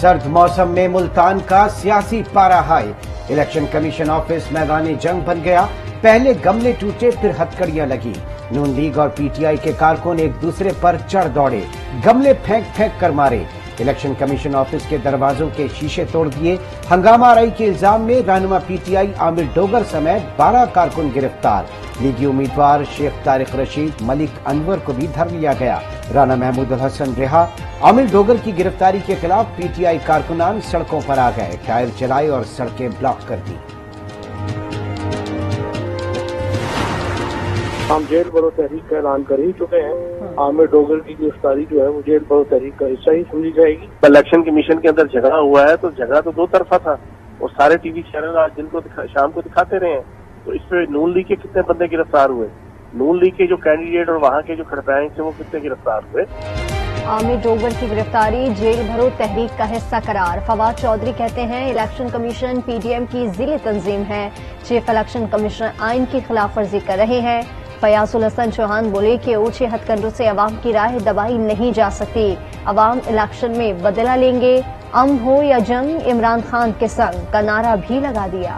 सर्द मौसम में मुल्तान का सियासी पारा हाई। इलेक्शन कमीशन ऑफिस मैदान जंग बन गया। पहले गमले टूटे, फिर हथकड़ियां लगी। नून लीग और पीटीआई के कारकुन एक दूसरे पर चढ़ दौड़े, गमले फेंक फेंक कर मारे। इलेक्शन कमीशन ऑफिस के दरवाजों के शीशे तोड़ दिए। हंगामा आराई के इल्जाम में रहनुमा पीटीआई आमिर डोगर समेत 12 कारकुन गिरफ्तार। लीगी उम्मीदवार शेख तारिक रशीद, मलिक अनवर को भी धर लिया गया। राना महमूद अल हसन रिहा। आमिर डोगर की गिरफ्तारी के खिलाफ पीटीआई कारकुनान सड़कों पर आ गए, टायर जलाए और सड़कें ब्लॉक कर दी। हम जेल भरो तहरीक का ऐलान कर ही चुके हैं। आमिर डोगर की गिरफ्तारी जो है वो जेल भरो तहरीक का हिस्सा ही समझी जाएगी। इलेक्शन कमीशन के अंदर झगड़ा हुआ है, तो झगड़ा तो दो तरफा था और सारे टीवी चैनल आज दिन को शाम को दिखाते रहे हैं। तो इस पे नून लीग के कितने बंदे गिरफ्तार हुए, नून लीग के जो कैंडिडेट और वहाँ के जो खड़पैंच थे वो कितने गिरफ्तार हुए। आमिर डोगर की गिरफ्तारी जेल भरो तहरीक का हिस्सा करार। फवाद चौधरी कहते हैं इलेक्शन कमीशन पीडीएम की जिले तंजीम है। चीफ इलेक्शन कमिश्नर आइन की खिलाफ वर्जी कर रहे हैं। फयाजुल हसन चौहान बोले कि ऊंचे हथकंडों से अवाम की राय दबाई नहीं जा सकती। अवाम इलेक्शन में बदला लेंगे, अमन हो या जंग, इमरान खान के संग का नारा भी लगा दिया।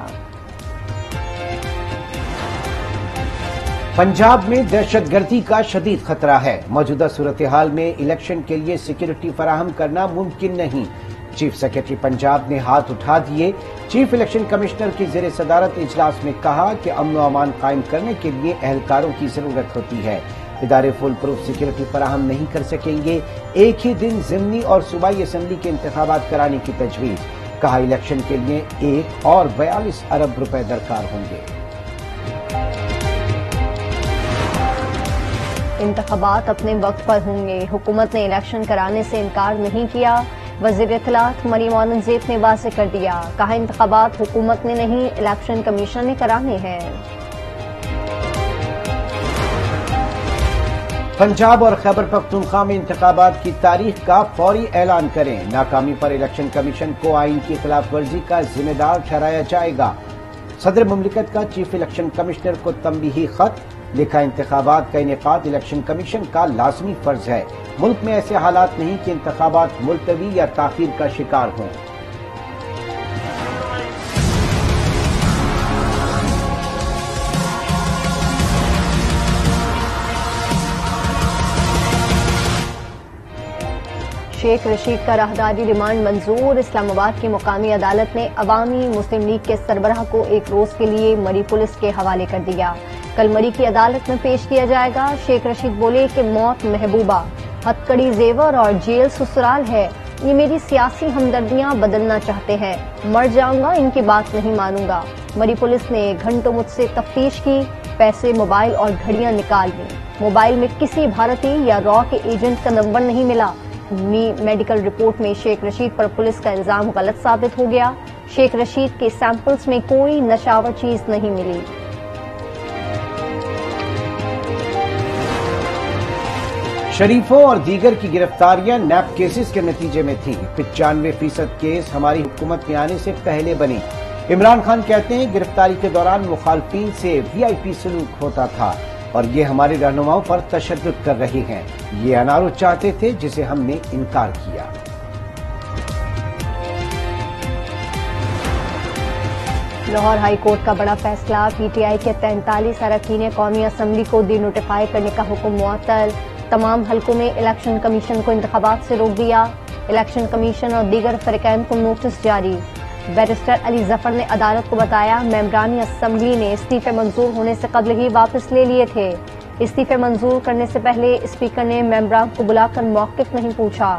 पंजाब में दहशतगर्दी का शदीद खतरा है। मौजूदा सूरत हाल में इलेक्शन के लिए सिक्योरिटी फराहम करना मुमकिन नहीं। चीफ सेक्रेटरी पंजाब ने हाथ उठा दिए। चीफ इलेक्शन कमिश्नर की ज़ेरे सदारत इजलास में कहा कि अमन व अमान कायम करने के लिए एहलकारों की जरूरत होती है। इदारे फुल प्रूफ सिक्योरिटी फराहम नहीं कर सकेंगे। एक ही दिन ज़िमनी और सूबाई असम्बली के इंतखाबात कराने की तजवीज़। कहा इलेक्शन के लिए 1 और 42 अरब रुपए दरकार होंगे। इंतखाबात अपने वक्त पर होंगे। हुकूमत ने इलेक्शन कराने से इनकार नहीं किया। वज़ीर इत्तलात मरीम औरंगज़ेब ने वाज़ेह कर दिया। कहा इंतखाबात हुकूमत ने नहीं, इलेक्शन कमीशन ने कराने हैं। पंजाब और खैबर पख्तूनख्वा में इंतखाबात की तारीख का फौरी ऐलान करें। नाकामी पर इलेक्शन कमीशन को आइन की खिलाफ वर्जी का जिम्मेदार ठहराया जाएगा। सदर मुमलिकत का चीफ इलेक्शन कमिश्नर को तंबीही खत लिखा। इंतखाबात का इनेकाद इलेक्शन कमीशन का लाजमी फर्ज है। मुल्क में ऐसे हालात नहीं कि इंतखाबात मुलतवी या ताखीर का शिकार हों। शेख रशीद का राहदारी रिमांड मंजूर। इस्लामाबाद की मुकामी अदालत ने अवामी मुस्लिम लीग के सरबराह को 1 रोज के लिए मरी पुलिस के हवाले कर दिया। कल मरी की अदालत में पेश किया जाएगा। शेख रशीद बोले कि मौत महबूबा, हथकड़ी जेवर और जेल ससुराल है। ये मेरी सियासी हमदर्दियां बदलना चाहते हैं। मर जाऊंगा, इनकी बात नहीं मानूंगा। मरी पुलिस ने घंटों मुझसे तफ्तीश की, पैसे, मोबाइल और घड़ियां निकाल ली। मोबाइल में किसी भारतीय या रॉ के एजेंट का नंबर नहीं मिला। मेडिकल रिपोर्ट में शेख रशीद पर पुलिस का इल्जाम गलत साबित हो गया। शेख रशीद के सैंपल्स में कोई नशावर चीज नहीं मिली। शरीफों और दीगर की गिरफ्तारियां नैप केसेस के नतीजे में थीं। 95% केस हमारी हुकूमत में आने से पहले बने। इमरान खान कहते हैं गिरफ्तारी के दौरान मुखालफिन से वीआईपी सलूक होता था और ये हमारे रहनुमाओं पर तशद्दुद कर रहे हैं। ये अनारो चाहते थे जिसे हमने इनकार किया। लाहौर हाई कोर्ट का बड़ा फैसला। पीटीआई के 43 अरकान कौमी असम्बली को डी नोटिफाई करने का हुक्म मुअत्तल। तमाम हलकों में इलेक्शन कमीशन को इंतखाबात से रोक दिया। इलेक्शन कमीशन और दीगर फरीकैन को नोटिस जारी। बैरिस्टर अली जफर ने अदालत को बताया मेंबरानी असम्बली ने इस्तीफे मंजूर होने से कबल ही वापस ले लिए थे। इस्तीफे मंजूर करने से पहले स्पीकर ने मेंबरान को बुलाकर मौक़िफ़ नहीं पूछा।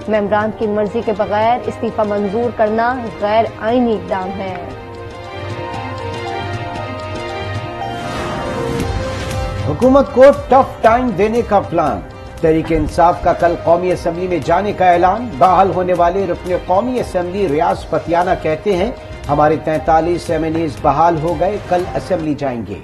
मेंबरान की मर्जी के बगैर इस्तीफा मंजूर करना गैर आईनी इक़दाम है। हुकूमत को टफ टाइम देने का प्लान। तहरीक इंसाफ का कल कौमी असम्बली में जाने का ऐलान। बहाल होने वाले रुकने कौमी असम्बली रियाज पतियाना कहते हैं हमारे 43 एमएनएज बहाल हो गए, कल असम्बली जाएंगे।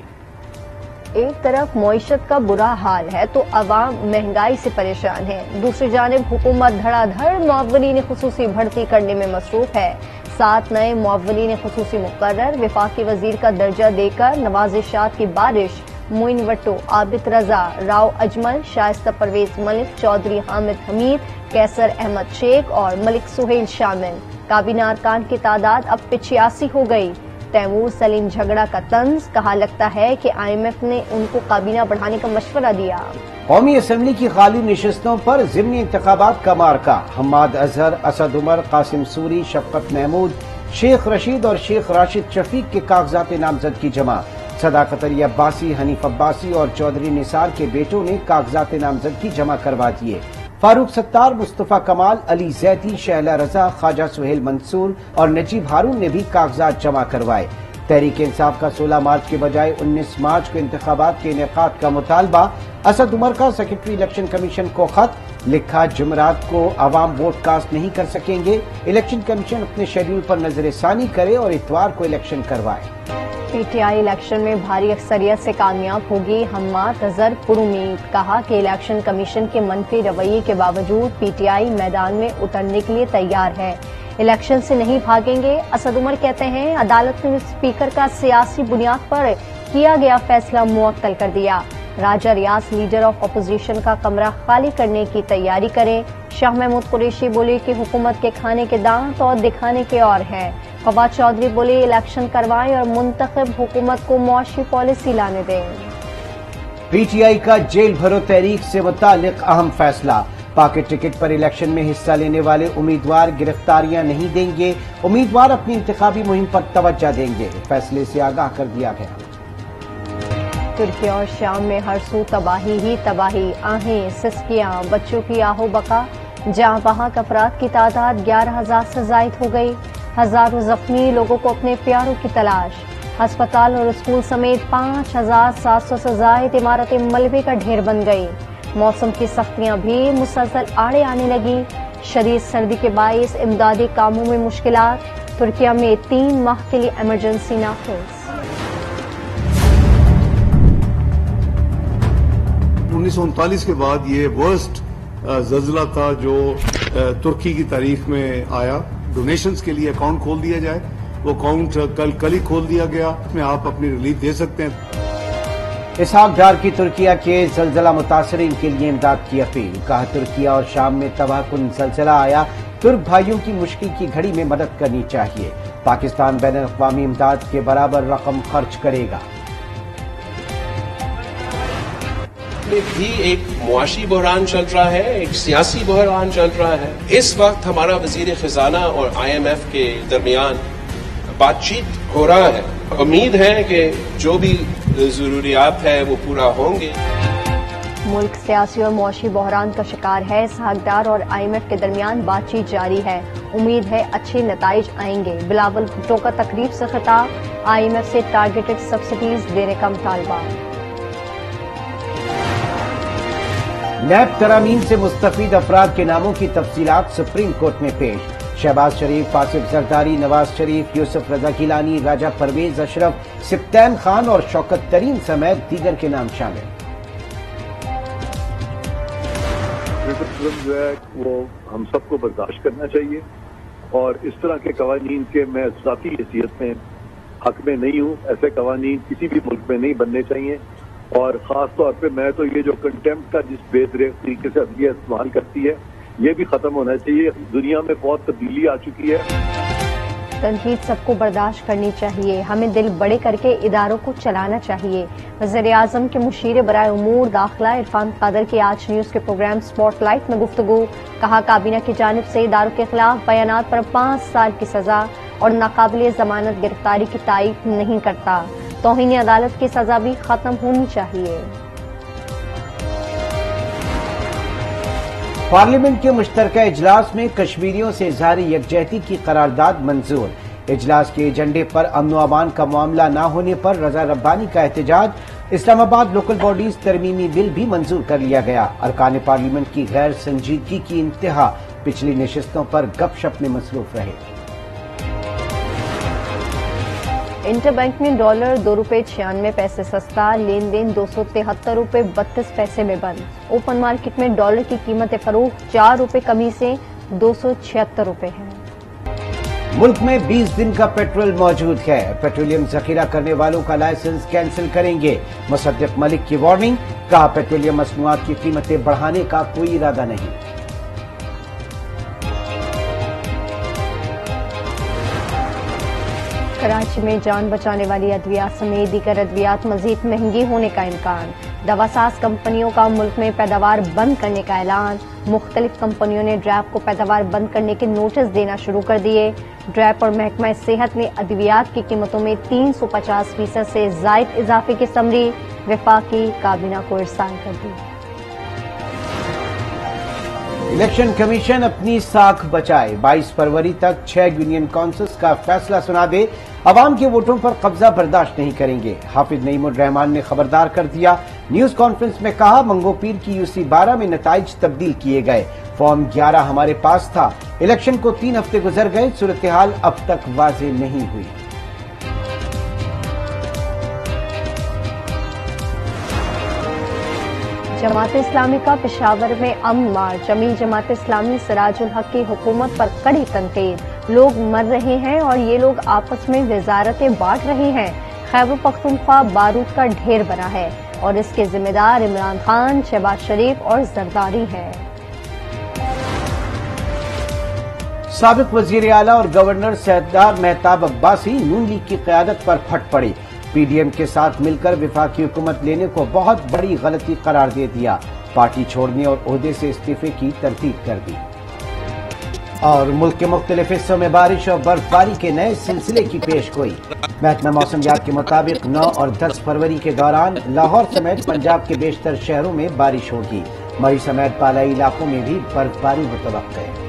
एक तरफ मईशत का बुरा हाल है तो अवाम महंगाई से परेशान है। दूसरी जानिब हुकूमत धड़ाधड़ मुअव्वलीन खुसूसी भर्ती करने में मसरूफ है। 7 नए मुअव्वलीन खुसूसी मुकर्रर। वफाकी वजीर का दर्जा देकर नवाजिशात की बारिश। मोइन वट्टो, आबिद रजा, राव अजमल, शाइस्ता परवेज मलिक, चौधरी हामिद हमीद, कैसर अहमद शेख और मलिक सुहेल शामिल। काबीना अरकान की तादाद अब 85 हो गई। तैमूर सलीम झगड़ा का तंज, कहा लगता है कि IMF ने उनको काबीना बढ़ाने का मशवरा दिया। कौमी असम्बली की खाली नशिस्तों पर ज़िमनी इंतखाबात का मार्का। हम्माद अजहर, असद उमर, कासिम सूरी, शफकत महमूद, शेख रशीद और शेख राशिद शफीक के कागजात नामजदगी जमा। सदाकत अली अब्बासी, हनीफ अब्बासी और चौधरी निसार के बेटों ने कागजात नामजदगी जमा करवा दिए। फारूक सत्तार, मुस्तफा कमाल, अली जैदी, शहला रजा, ख्वाजा सुहेल मंसूर और नजीब हारून ने भी कागजात जमा करवाए। तहरीक इंसाफ का 16 मार्च के बजाय 19 मार्च को इंतखाबात के इनेकाद का मुतालबा। असद उमर का सेक्रेटरी इलेक्शन कमीशन को खत लिखा, जुमरात को अवाम वोट कास्ट नहीं कर सकेंगे। इलेक्शन कमीशन अपने शेड्यूल पर नजरसानी करे और इतवार को इलेक्शन करवाए। PTI इलेक्शन में भारी अक्सरियत से कामयाब होगी। हम्माद अजहर पुरुमीद, कहा कि इलेक्शन कमीशन के मनफी रवैये के बावजूद PTI मैदान में उतरने के लिए तैयार है, इलेक्शन से नहीं भागेंगे। असद उमर कहते हैं अदालत ने स्पीकर का सियासी बुनियाद पर किया गया फैसला मुअत्तल कर दिया। राजा रियाज लीडर ऑफ अपोजिशन का कमरा खाली करने की तैयारी करें। शाह महमूद कुरैशी बोले कि हुकूमत के खाने के दांत और दिखाने के और हैं। फवाद चौधरी बोले इलेक्शन करवाएं और मुंतखब हुकूमत को मुआशी पॉलिसी लाने दें। PTI का जेल भरो तहरीक से मुतालिक अहम फैसला। पॉकेट टिकट पर इलेक्शन में हिस्सा लेने वाले उम्मीदवार गिरफ्तारियां नहीं देंगे। उम्मीदवार अपनी इंतखाबी मुहिम पर तवज्जो देंगे। फैसले से आगाह कर दिया गया। तुर्की और शाम में हर सू तबाही ही तबाही, आहें, सिसकियां, बच्चों की आहो बका। जहां वहां अफराद की तादाद 11,000 से जायद हो गई। हजारों जख्मी लोगों को अपने प्यारों की तलाश। अस्पताल और स्कूल समेत 5,700 से जायद इमारतें मलबे का ढेर बन गई। मौसम की सख्तियां भी मुसलसल आड़े आने लगी। शदीद सर्दी के बाइस इमदादी कामों में मुश्किलात। तुर्किया में 3 माह के लिए इमरजेंसी नाफिज। 1939 के बाद ये वर्स्ट ज़ल्ज़ला था जो तुर्की की तारीख में आया। डोनेशंस के लिए अकाउंट खोल दिया जाए, वो अकाउंट कल ही खोल दिया गया, उसमें आप अपनी रिलीफ दे सकते हैं। इसहाक डार की तुर्किया के ज़ल्ज़ला मुतासरीन के लिए इमदाद की अपील। कहा तुर्किया और शाम में तबाहकुन ज़ल्ज़ला आया, तुर्क भाइयों की मुश्किल की घड़ी में मदद करनी चाहिए। पाकिस्तान बैन अक़वामी इमदाद के बराबर रकम खर्च करेगा। में भी एक मुआशी बहरान चल रहा है, एक सियासी बहरान चल रहा है। इस वक्त हमारा वजीर खजाना और IMF के दरमियान बातचीत हो रहा है। उम्मीद है कि जो भी जरूरियात है वो पूरा होंगे। मुल्क सियासी और मुआशी बहरान का शिकार है। इसहाक डार और IMF के दरमियान बातचीत जारी है। उम्मीद है अच्छे नताइज आएंगे। बिलावल भुट्टो का तकरीब से खिताब। IMF से टारगेटेड सब्सिडीज देने का मुतालबा। नैब तरामीम से मुस्तफीद अफराद के नामों की तफसीलात सुप्रीम कोर्ट में पेश। शहबाज शरीफ, आसिफ जरदारी, नवाज शरीफ, यूसुफ रजा गिलानी, राजा परवेज अशरफ, सिप्तैन खान और शौकत तरीन समेत दीगर के नाम शामिल। जो है वो हम सबको बर्दाश्त करना चाहिए और इस तरह के कवानीन के मैं ज़ाती हैसियत में हक में नहीं हूँ। ऐसे कवानीन किसी भी मुल्क में नहीं बनने चाहिए और ख़ास तौर पे मैं तो ये जो कंटेम्प्ट का जिस बेदरेक तरीके से अदलिया इस्तेमाल करती है ये भी ख़त्म होना चाहिए। दुनिया में बहुत तब्दीली आ चुकी है। तनकीद सबको बर्दाश्त करनी चाहिए। हमें दिल बड़े करके इदारों को चलाना चाहिए। वज़ीर-ए-आज़म के मुशीर बराए उमूर दाखिला इरफान कादर की आज न्यूज़ के प्रोग्राम स्पॉटलाइट में गुफ्तगू। कहा काबीना की जानिब से इदारों के खिलाफ बयानात पर 5 साल की सजा और नाकाबिले जमानत गिरफ्तारी की तारीफ नहीं करता। तौहीन अदालत की सजा भी खत्म होनी चाहिए। पार्लियामेंट के मुश्तरका इजलास में कश्मीरियों से इज़हार यकजहती की करारदाद मंजूर। इजलास के एजेंडे पर अमन व अमान का मामला न होने पर रजा रब्बानी का एहतजाज। इस्लामाबाद लोकल बॉडीज तरमीमी बिल भी मंजूर कर लिया गया। अरकान पार्लियामेंट की गैर संजीदगी की इंतहा। पिछली नशिस्तों पर गपशप में मसरूफ रहे। इंटर बैंक में डॉलर ₹2.96 सस्ता। लेन देन 273 रुपये 32 पैसे में बंद। ओपन मार्केट में डॉलर की कीमत फरोख्त 4 रुपये कमी से 276 रुपये है। मुल्क में 20 दिन का पेट्रोल मौजूद है। पेट्रोलियम जखीरा करने वालों का लाइसेंस कैंसिल करेंगे। मुसद्दिक मलिक की वार्निंग, कहा पेट्रोलियम मसनूआत की कीमतें बढ़ाने का कोई इरादा नहीं। कराची में जान बचाने वाली अद्वियात समेत दीगर अद्वियात मजीद महंगी होने का इम्कान। दवासाज कंपनियों का मुल्क में पैदावार बंद करने का ऐलान। मुख्तलिफ कंपनियों ने ड्रैप को पैदावार बंद करने के नोटिस देना शुरू कर दिए। ड्रैप और महकमा सेहत ने अद्वियात की कीमतों में 350% से जायद इजाफे की समरी वफाकी काबीना को इरसाल कर दी। इलेक्शन कमीशन अपनी साख बचाए, 22 फरवरी तक 6 यूनियन काउंसिल्स का फैसला सुना दे। अवाम के वोटों पर कब्जा बर्दाश्त नहीं करेंगे। हाफिज नईमुर रहमान ने खबरदार कर दिया। न्यूज कॉन्फ्रेंस में कहा, मंगोपीर की UC 12 में नताइज तब्दील किए गए। फॉर्म 11 हमारे पास था। इलेक्शन को 3 हफ्ते गुजर गए, सूरत हाल अब तक वाज़ेह नहीं हुई। जमात इस्लामी का पेशावर में अमन मार्च। अमीर जमात इस्लामी सिराजुल हक की हुकूमत पर कड़ी तनकीद। लोग मर रहे हैं और ये लोग आपस में वजारतें बांट रहे हैं। खैबर पख्तूनख्वा बारूद का ढेर बना है और इसके जिम्मेदार इमरान खान, शहबाज शरीफ और जरदारी हैं। साबिक वजीर आला और गवर्नर सरदार मेहताब अब्बासी नून लीग की क़यादत पर फट पड़े। PDM के साथ मिलकर वफाकी हुकूमत लेने को बहुत बड़ी गलती करार दे दिया। पार्टी छोड़ने और ओहदे से इस्तीफे की तरतीब कर दी। और मुल्क के मुख्तलिफ हिस्सों में बारिश और बर्फबारी के नए सिलसिले की पेशगोई। महकमा मौसमियात के मुताबिक 9 और 10 फरवरी के दौरान लाहौर समेत पंजाब के बेशतर शहरों में बारिश होगी। मरी समेत बालाई इलाकों में भी बर्फबारी मुतवक्किल है।